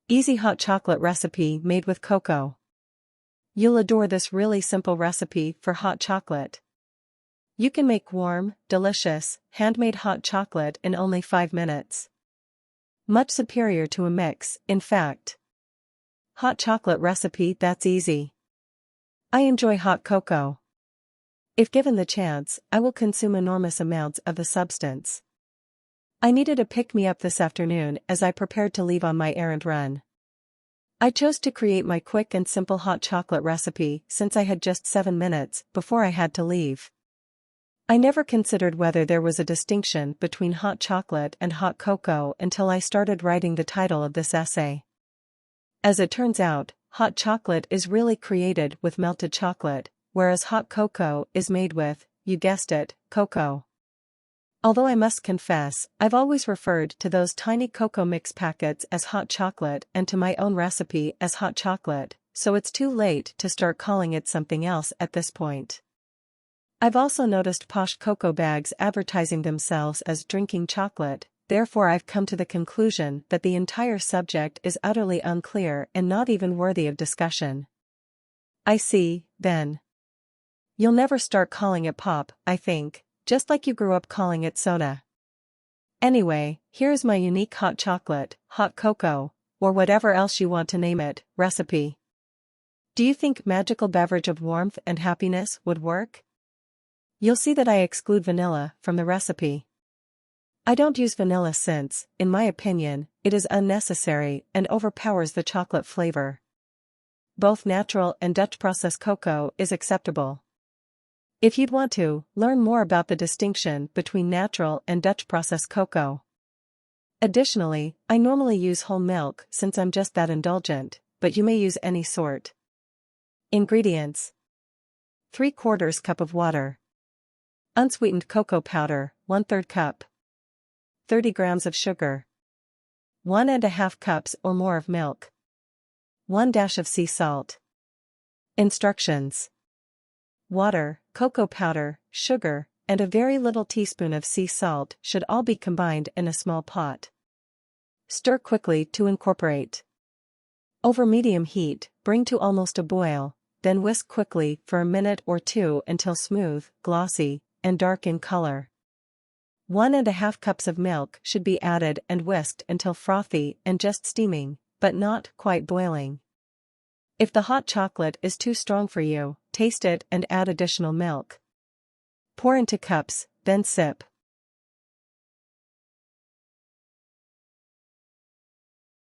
Easy hot chocolate recipe made with cocoa. You'll adore this really simple recipe for hot chocolate. You can make warm, delicious, handmade hot chocolate in only 5 minutes. Much superior to a mix, in fact. Hot chocolate recipe that's easy. I enjoy hot cocoa. If given the chance, I will consume enormous amounts of the substance. I needed a pick-me-up this afternoon as I prepared to leave on my errand run. I chose to create my quick and simple hot chocolate recipe since I had just 7 minutes before I had to leave. I never considered whether there was a distinction between hot chocolate and hot cocoa until I started writing the title of this essay. As it turns out, hot chocolate is really created with melted chocolate, whereas hot cocoa is made with, you guessed it, cocoa. Although I must confess, I've always referred to those tiny cocoa mix packets as hot chocolate and to my own recipe as hot chocolate, so it's too late to start calling it something else at this point. I've also noticed posh cocoa bags advertising themselves as drinking chocolate, therefore I've come to the conclusion that the entire subject is utterly unclear and not even worthy of discussion. I see, then. You'll never start calling it pop, I think. Just like you grew up calling it soda. Anyway, here's my unique hot chocolate, hot cocoa, or whatever else you want to name it, recipe. Do you think magical beverage of warmth and happiness would work? You'll see that I exclude vanilla from the recipe. I don't use vanilla since, in my opinion, it is unnecessary and overpowers the chocolate flavor. Both natural and Dutch process cocoa is acceptable. If you'd want to, learn more about the distinction between natural and Dutch process cocoa. Additionally, I normally use whole milk since I'm just that indulgent, but you may use any sort. Ingredients: 3/4 cup of water. Unsweetened cocoa powder, 1/3 cup. 30 grams of sugar. 1½ cups or more of milk. 1 dash of sea salt. Instructions: water, cocoa powder, sugar, and a very little teaspoon of sea salt should all be combined in a small pot. Stir quickly to incorporate. Over medium heat, bring to almost a boil, then whisk quickly for a minute or two until smooth, glossy, and dark in color. 1½ cups of milk should be added and whisked until frothy and just steaming, but not quite boiling. If the hot chocolate is too strong for you, taste it and add additional milk. Pour into cups, then sip.